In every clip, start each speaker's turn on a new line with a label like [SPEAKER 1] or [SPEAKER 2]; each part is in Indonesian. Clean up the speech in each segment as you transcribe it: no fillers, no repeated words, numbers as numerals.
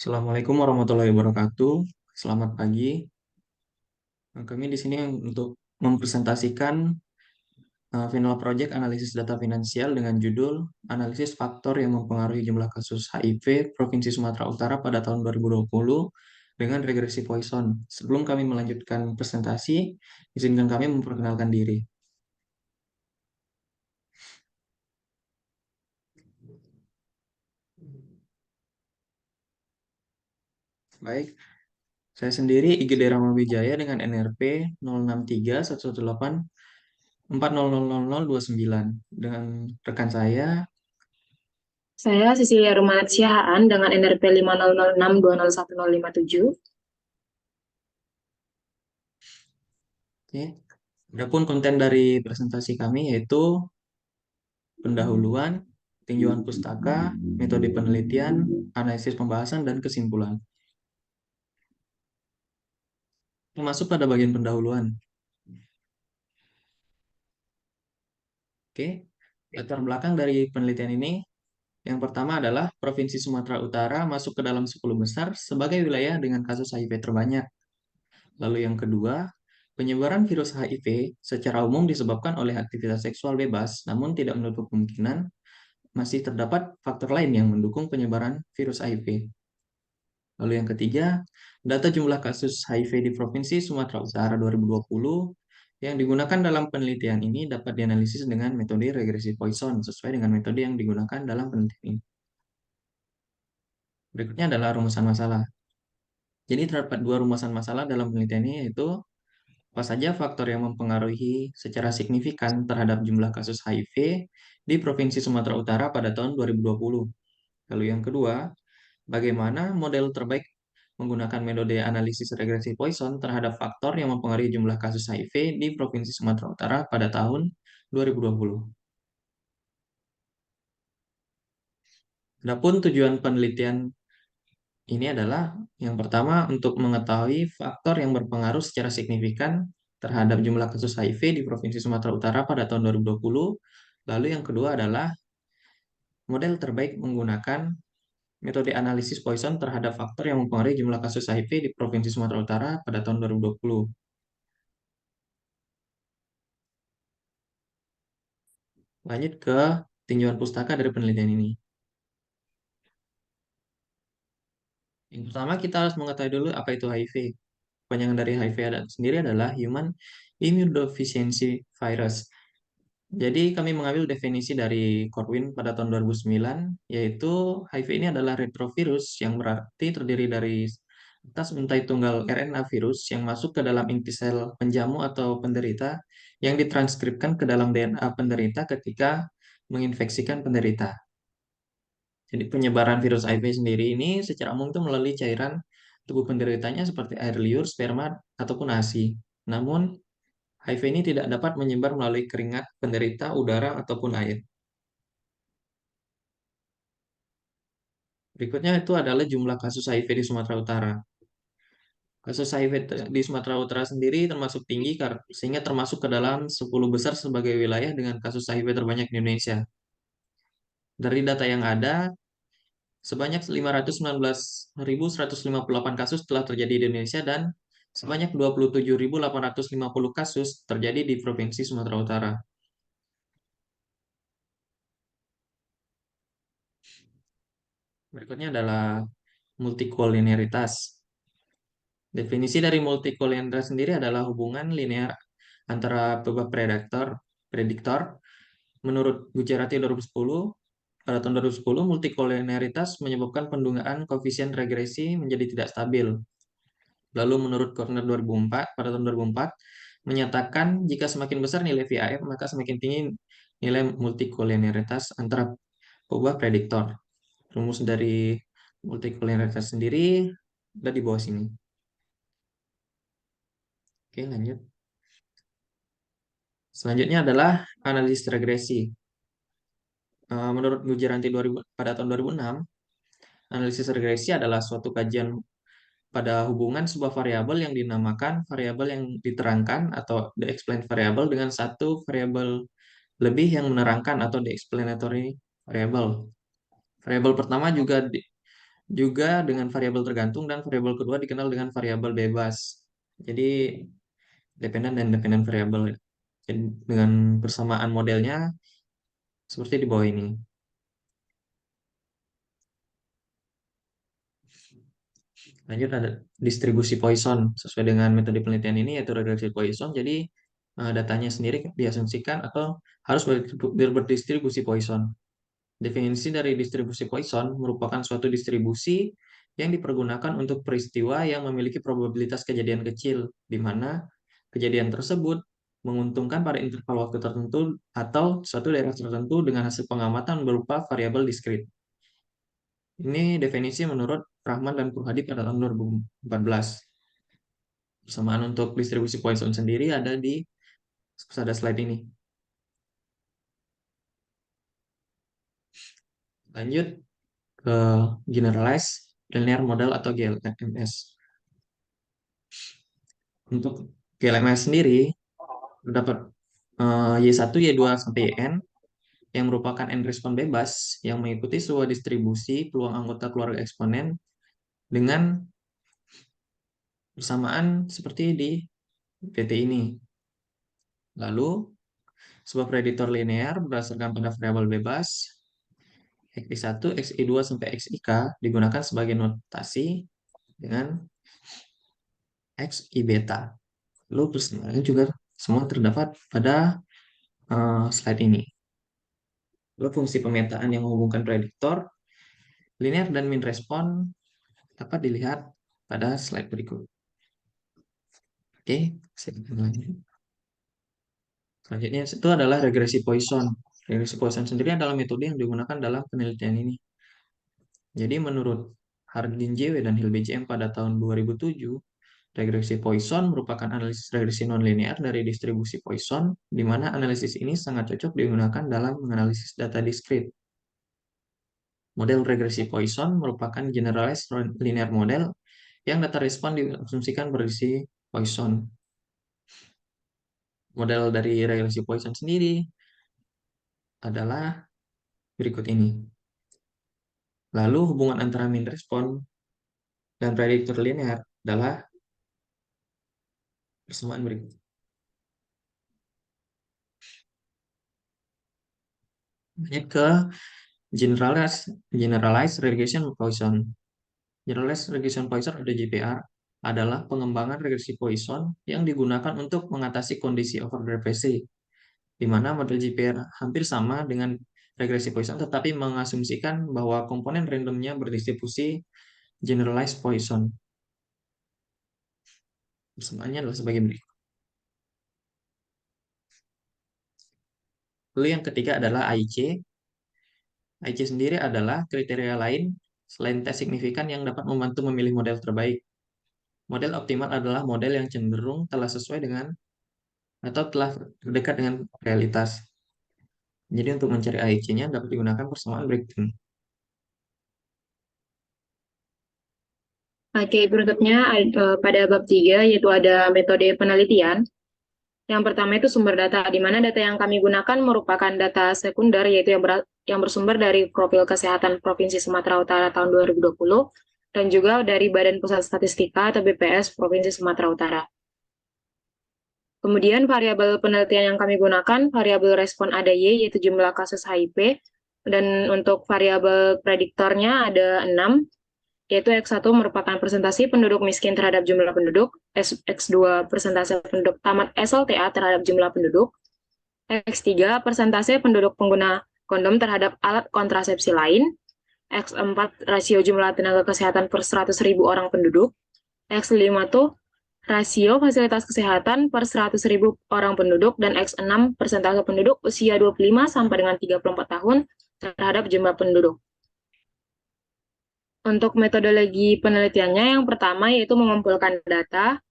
[SPEAKER 1] Assalamualaikum warahmatullahi wabarakatuh. Selamat pagi. Kami di sini untuk mempresentasikan final project analisis data finansial dengan judul Analisis Faktor yang Mempengaruhi Jumlah Kasus HIV Provinsi Sumatera Utara pada tahun 2020 dengan regresi Poisson. Sebelum kami melanjutkan presentasi, izinkan kami memperkenalkan diri. Baik, saya sendiri Igede Ramawijaya dengan NRP 063118400029 dengan rekan saya.
[SPEAKER 2] Saya Cecilia Rumanat Siahaan dengan NRP 500620157.
[SPEAKER 1] Oke. Adapun konten dari presentasi kami yaitu pendahuluan, tinjauan pustaka, metode penelitian, analisis pembahasan, dan kesimpulan. Masuk pada bagian pendahuluan. Oke. Latar belakang dari penelitian ini, yang pertama adalah Provinsi Sumatera Utara masuk ke dalam 10 besar sebagai wilayah dengan kasus HIV terbanyak. Lalu yang kedua, penyebaran virus HIV secara umum disebabkan oleh aktivitas seksual bebas, namun tidak menutup kemungkinan masih terdapat faktor lain yang mendukung penyebaran virus HIV. Lalu yang ketiga, data jumlah kasus HIV di Provinsi Sumatera Utara 2020 yang digunakan dalam penelitian ini dapat dianalisis dengan metode regresi Poisson sesuai dengan metode yang digunakan dalam penelitian ini. Berikutnya adalah rumusan masalah. Jadi terdapat dua rumusan masalah dalam penelitian ini, yaitu apa saja faktor yang mempengaruhi secara signifikan terhadap jumlah kasus HIV di Provinsi Sumatera Utara pada tahun 2020. Lalu yang kedua, bagaimana model terbaik menggunakan metode analisis regresi Poisson terhadap faktor yang mempengaruhi jumlah kasus HIV di Provinsi Sumatera Utara pada tahun 2020. Adapun tujuan penelitian ini adalah yang pertama untuk mengetahui faktor yang berpengaruh secara signifikan terhadap jumlah kasus HIV di Provinsi Sumatera Utara pada tahun 2020. Lalu yang kedua adalah model terbaik menggunakan metode analisis Poisson terhadap faktor yang mempengaruhi jumlah kasus HIV di Provinsi Sumatera Utara pada tahun 2020. Lanjut ke tinjauan pustaka dari penelitian ini. Yang pertama kita harus mengetahui dulu apa itu HIV. Kepanjangan dari HIV sendiri adalah Human Immunodeficiency Virus. Jadi kami mengambil definisi dari Corwin pada tahun 2009, yaitu HIV ini adalah retrovirus yang berarti terdiri dari atas untai tunggal RNA virus yang masuk ke dalam inti sel penjamu atau penderita yang ditranskripsikan ke dalam DNA penderita ketika menginfeksikan penderita. Jadi penyebaran virus HIV sendiri ini secara umum itu melalui cairan tubuh penderitanya seperti air liur, sperma, ataupun ASI. Namun HIV ini tidak dapat menyebar melalui keringat penderita, udara, ataupun air. Berikutnya itu adalah jumlah kasus HIV di Sumatera Utara. Kasus HIV di Sumatera Utara sendiri termasuk tinggi sehingga termasuk ke dalam 10 besar sebagai wilayah dengan kasus HIV terbanyak di Indonesia. Dari data yang ada, sebanyak 519.158 kasus telah terjadi di Indonesia dan sebanyak 27.850 kasus terjadi di Provinsi Sumatera Utara. Berikutnya adalah multikolinialitas. Definisi dari multikolinialitas sendiri adalah hubungan linear antara sebuah prediktor. Menurut Gujarati 2010, pada tahun 2010, multikolinialitas menyebabkan pendungaan koefisien regresi menjadi tidak stabil. Lalu menurut Corner 2004, pada tahun 2004, menyatakan jika semakin besar nilai VAF, maka semakin tinggi nilai multikolinialitas antara sebuah prediktor. Rumus dari multikolinialitas sendiri ada di bawah sini. Oke, lanjut. Selanjutnya adalah analisis regresi. Menurut Gujaranti 2000, pada tahun 2006, analisis regresi adalah suatu kajian pada hubungan sebuah variabel yang dinamakan variabel yang diterangkan atau the explained variable dengan satu variabel lebih yang menerangkan atau the explanatory variable. Variabel pertama juga juga dengan variabel tergantung, dan variabel kedua dikenal dengan variabel bebas. Jadi dependent dan dependent variable. Jadi dengan persamaan modelnya seperti di bawah ini. Lanjut ada distribusi Poisson. Sesuai dengan metode penelitian ini yaitu regresi Poisson. Jadi datanya sendiri diasumsikan atau harus berdistribusi Poisson. Definisi dari distribusi Poisson merupakan suatu distribusi yang dipergunakan untuk peristiwa yang memiliki probabilitas kejadian kecil, di mana kejadian tersebut menguntungkan pada interval waktu tertentu atau suatu daerah tertentu dengan hasil pengamatan berupa variabel diskrit. Ini definisi menurut Rahman dan Purhadi pada tahun 2014. Persamaan untuk distribusi Poisson sendiri ada di pada slide ini. Lanjut ke generalized linear model atau GLMS. Untuk GLMS sendiri terdapat Y1, Y2, sampai Yn yang merupakan end respon bebas yang mengikuti sebuah distribusi peluang anggota keluarga eksponen dengan persamaan seperti di PT ini. Lalu, sebuah prediktor linear berdasarkan pada variabel bebas XI1, XI2, sampai XIK digunakan sebagai notasi dengan XI beta. Lalu persamaannya juga semua terdapat pada slide ini. Lalu fungsi pemetaan yang menghubungkan prediktor, linear dan mean respon dapat dilihat pada slide berikut. Oke, selanjutnya itu adalah regresi Poisson. Regresi Poisson sendiri adalah metode yang digunakan dalam penelitian ini. Jadi menurut Hardin JW dan Hill BJM pada tahun 2007, regresi Poisson merupakan analisis regresi nonlinear dari distribusi Poisson, di mana analisis ini sangat cocok digunakan dalam menganalisis data diskrit. Model regresi Poisson merupakan generalized linear model yang data respon diasumsikan berisi Poisson. Model dari regresi Poisson sendiri adalah berikut ini. Lalu hubungan antara mean respon dan prediktor linear adalah persamaan berikut. Lanjut ke generalized regression Poisson. Generalized regression Poisson atau GPR adalah pengembangan regresi Poisson yang digunakan untuk mengatasi kondisi overdepresi, di mana model GPR hampir sama dengan regresi Poisson tetapi mengasumsikan bahwa komponen randomnya berdistribusi generalized Poisson. Persamaannya adalah sebagai berikut. Lalu yang ketiga adalah AIC. AIC sendiri adalah kriteria lain selain tes signifikan yang dapat membantu memilih model terbaik. Model optimal adalah model yang cenderung telah sesuai dengan atau telah terdekat dengan realitas. Jadi untuk mencari AIC-nya dapat digunakan persamaan berikut.
[SPEAKER 2] Oke, berikutnya pada bab 3, yaitu ada metode penelitian. Yang pertama itu sumber data, di mana data yang kami gunakan merupakan data sekunder, yaitu yang bersumber dari Profil Kesehatan Provinsi Sumatera Utara tahun 2020, dan juga dari Badan Pusat Statistika atau BPS Provinsi Sumatera Utara. Kemudian variabel penelitian yang kami gunakan, variabel respon ADY, yaitu jumlah kasus HIV, dan untuk variabel prediktornya ada 6, yaitu X1 merupakan presentasi penduduk miskin terhadap jumlah penduduk, X2 presentasi penduduk tamat SLTA terhadap jumlah penduduk, X3 persentase penduduk pengguna kondom terhadap alat kontrasepsi lain, X4 rasio jumlah tenaga kesehatan per 100.000 orang penduduk, X5 tuh rasio fasilitas kesehatan per 100.000 orang penduduk, dan X6 persentase penduduk usia 25 sampai dengan 34 tahun terhadap jumlah penduduk. Untuk metodologi penelitiannya, yang pertama yaitu mengumpulkan data,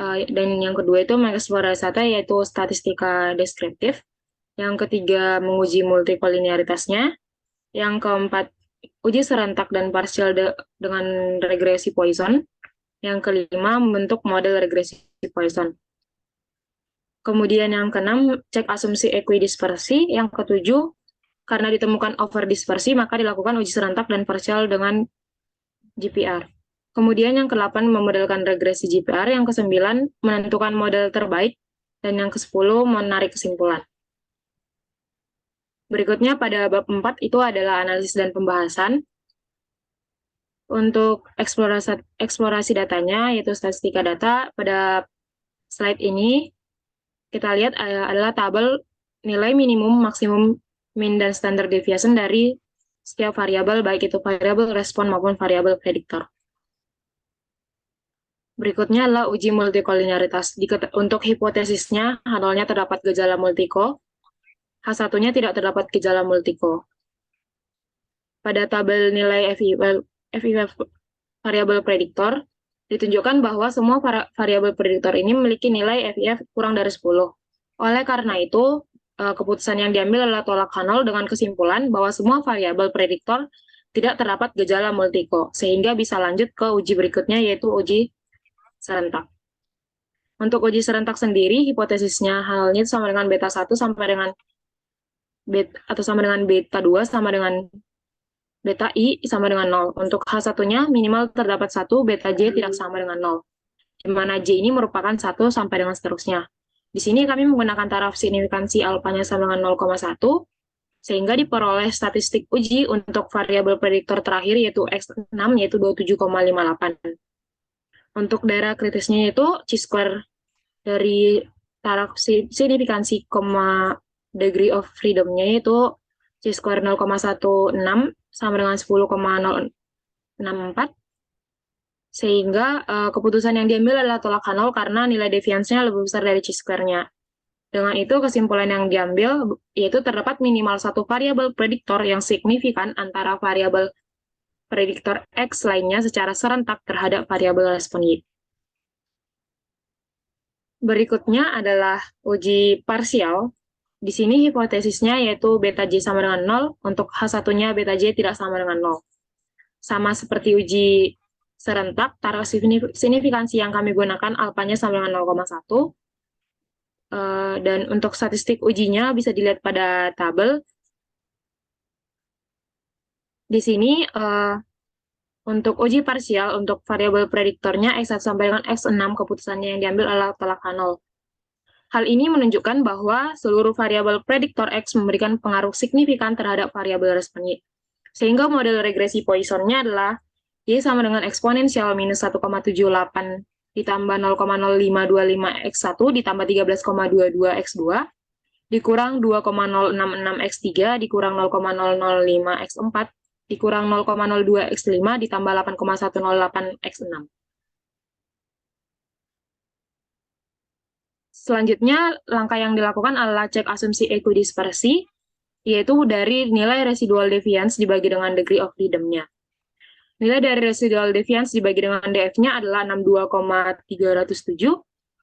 [SPEAKER 2] dan yang kedua itu mengeksplorasi data yaitu statistika deskriptif, yang ketiga menguji multikolinearitasnya, yang keempat uji serentak dan parsial dengan regresi Poisson, yang kelima membentuk model regresi Poisson. Kemudian yang keenam cek asumsi equidispersi, yang ketujuh karena ditemukan overdispersi maka dilakukan uji serentak dan parsial dengan GPR. Kemudian yang ke-8 memodelkan regresi GPR, yang ke-9 menentukan model terbaik, dan yang ke-10 menarik kesimpulan. Berikutnya pada bab 4 itu adalah analisis dan pembahasan. Untuk eksplorasi datanya, yaitu statistika data, pada slide ini kita lihat adalah tabel nilai minimum, maksimum, min, dan standard deviation dari setiap variabel, baik itu variabel respon maupun variabel prediktor. Berikutnya adalah uji multikoliniaritas. Untuk hipotesisnya, H0-nya terdapat gejala multiko, H1-nya tidak terdapat gejala multiko. Pada tabel nilai FIF variabel prediktor, ditunjukkan bahwa semua variabel prediktor ini memiliki nilai FIF kurang dari 10. Oleh karena itu, keputusan yang diambil adalah tolak H0 dengan kesimpulan bahwa semua variabel prediktor tidak terdapat gejala multiko, sehingga bisa lanjut ke uji berikutnya, yaitu uji serentak. Untuk uji serentak sendiri, hipotesisnya H0-nya sama dengan beta 1 sampai dengan beta 2 sama dengan beta I sama dengan 0. Untuk H1-nya minimal terdapat 1, beta J tidak sama dengan 0. Di mana J ini merupakan 1 sampai dengan seterusnya. Di sini kami menggunakan taraf signifikansi alfanya sama dengan 0,1, sehingga diperoleh statistik uji untuk variabel prediktor terakhir yaitu X6 yaitu 27,58. Untuk daerah kritisnya yaitu chi-square dari taraf signifikansi, degree of freedom-nya yaitu chi-square 0,16 sama dengan 10,064, sehingga keputusan yang diambil adalah tolak H0 karena nilai deviance-nya lebih besar dari chi-square-nya. Dengan itu, kesimpulan yang diambil yaitu terdapat minimal satu variabel prediktor yang signifikan antara variabel prediktor X lainnya secara serentak terhadap variabel respon Y. Berikutnya adalah uji parsial. Di sini hipotesisnya yaitu beta J sama dengan 0, untuk H1-nya beta J tidak sama dengan 0. Sama seperti uji serentak, taraf signifikansi yang kami gunakan alfanya sama dengan 0,1. Dan untuk statistik ujinya bisa dilihat pada tabel. Di sini untuk uji parsial, untuk variabel prediktornya X1 sampai dengan X6, keputusannya yang diambil adalah tolak H0. Hal ini menunjukkan bahwa seluruh variabel prediktor X memberikan pengaruh signifikan terhadap variabel respon Y. Sehingga model regresi Poisson-nya adalah Y sama dengan eksponensial minus 1,78 ditambah 0,0525 X1 ditambah 13,22 X2 dikurang 2,066 X3 dikurang 0,005 X4 dikurang 0,02 X5 ditambah 8,108 X6. Selanjutnya, langkah yang dilakukan adalah cek asumsi equidispersi, yaitu dari nilai residual deviance dibagi dengan degree of freedom-nya. Nilai dari residual deviance dibagi dengan DF-nya adalah 62,307,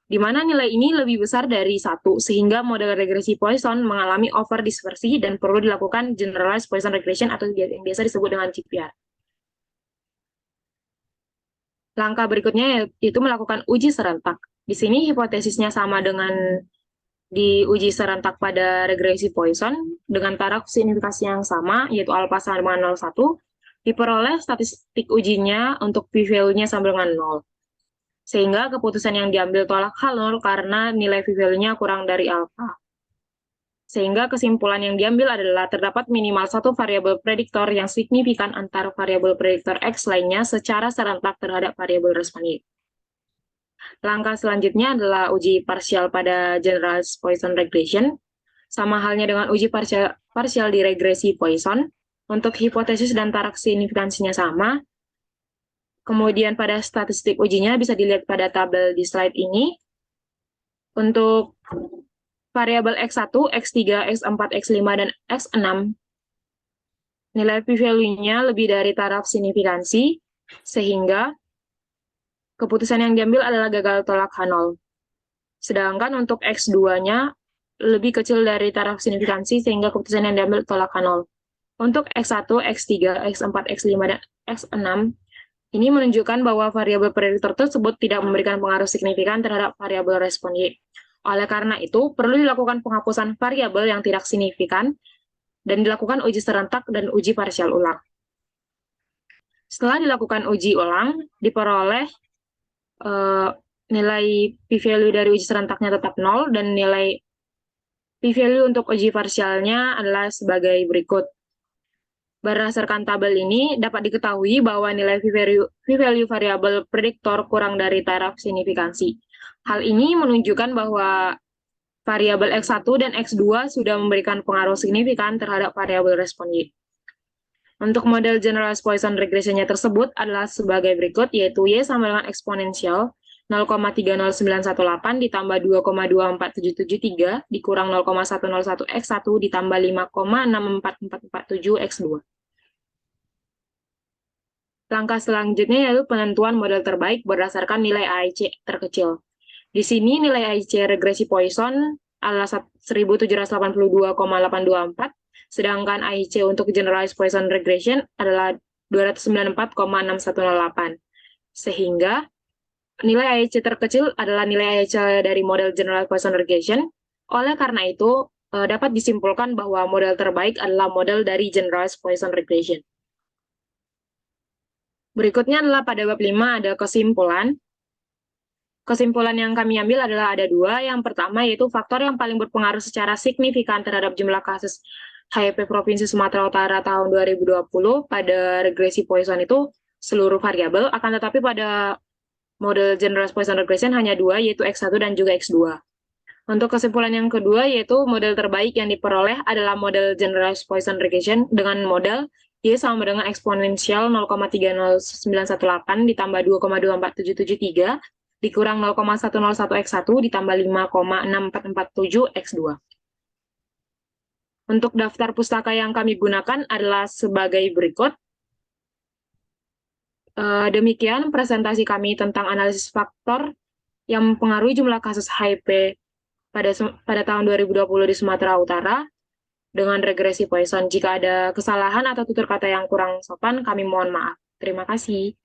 [SPEAKER 2] di mana nilai ini lebih besar dari 1, sehingga model regresi Poisson mengalami overdispersi dan perlu dilakukan generalized Poisson regression atau yang biasa disebut dengan GPR. Langkah berikutnya yaitu melakukan uji serentak. Di sini hipotesisnya sama dengan di uji serentak pada regresi Poisson dengan taraf signifikasi yang sama, yaitu alfa sama dengan 0,1, diperoleh statistik ujinya untuk p-value-nya sama dengan 0. Sehingga keputusan yang diambil tolak H0 karena nilai p-value-nya kurang dari alfa. Sehingga kesimpulan yang diambil adalah terdapat minimal satu variabel prediktor yang signifikan antara variabel prediktor X lainnya secara serentak terhadap variabel respon Y. Langkah selanjutnya adalah uji parsial pada generalized Poisson regression. Sama halnya dengan uji parsial di regresi Poisson. Untuk hipotesis dan taraf signifikansinya sama. Kemudian pada statistik ujinya bisa dilihat pada tabel di slide ini. Untuk variabel X1, X3, X4, X5, dan X6, nilai p-value-nya lebih dari taraf signifikansi, sehingga keputusan yang diambil adalah gagal tolak H0. Sedangkan untuk X2-nya lebih kecil dari taraf signifikansi, sehingga keputusan yang diambil tolak H0. Untuk X1, X3, X4, X5, dan X6, ini menunjukkan bahwa variabel prediktor tersebut tidak memberikan pengaruh signifikan terhadap variabel respon Y. Oleh karena itu, perlu dilakukan penghapusan variabel yang tidak signifikan dan dilakukan uji serentak dan uji parsial ulang. Setelah dilakukan uji ulang, diperoleh eh, nilai p-value dari uji serentaknya tetap 0 dan nilai p-value untuk uji parsialnya adalah sebagai berikut. Berdasarkan tabel ini, dapat diketahui bahwa nilai p-value variabel prediktor kurang dari taraf signifikansi. Hal ini menunjukkan bahwa variabel X1 dan X2 sudah memberikan pengaruh signifikan terhadap variabel respon Y. Untuk model generalized Poisson regressionnya tersebut adalah sebagai berikut, yaitu Y sama dengan eksponensial 0,30918 ditambah 2,24773 dikurang 0,101 X1 ditambah 5,64447 X2. Langkah selanjutnya yaitu penentuan model terbaik berdasarkan nilai AIC terkecil. Di sini nilai AIC regresi Poisson adalah 1782,824, sedangkan AIC untuk generalized Poisson regression adalah 294,6108. Sehingga nilai AIC terkecil adalah nilai AIC dari model generalized Poisson regression. Oleh karena itu, dapat disimpulkan bahwa model terbaik adalah model dari generalized Poisson regression. Berikutnya adalah pada bab 5 ada kesimpulan. Kesimpulan yang kami ambil adalah ada dua. Yang pertama yaitu faktor yang paling berpengaruh secara signifikan terhadap jumlah kasus HIP Provinsi Sumatera Utara tahun 2020 pada regresi Poisson itu seluruh variabel, akan tetapi pada model generalized Poisson regression hanya dua, yaitu X1 dan juga X2. Untuk kesimpulan yang kedua yaitu model terbaik yang diperoleh adalah model generalized Poisson regression dengan model Y sama dengan eksponensial 0,30918 ditambah 2,24773 dikurang 0,101 X1 ditambah 5,6447 X2. Untuk daftar pustaka yang kami gunakan adalah sebagai berikut. Demikian presentasi kami tentang analisis faktor yang mempengaruhi jumlah kasus HIP pada tahun 2020 di Sumatera Utara dengan regresi Poisson. Jika ada kesalahan atau tutur kata yang kurang sopan, kami mohon maaf. Terima kasih.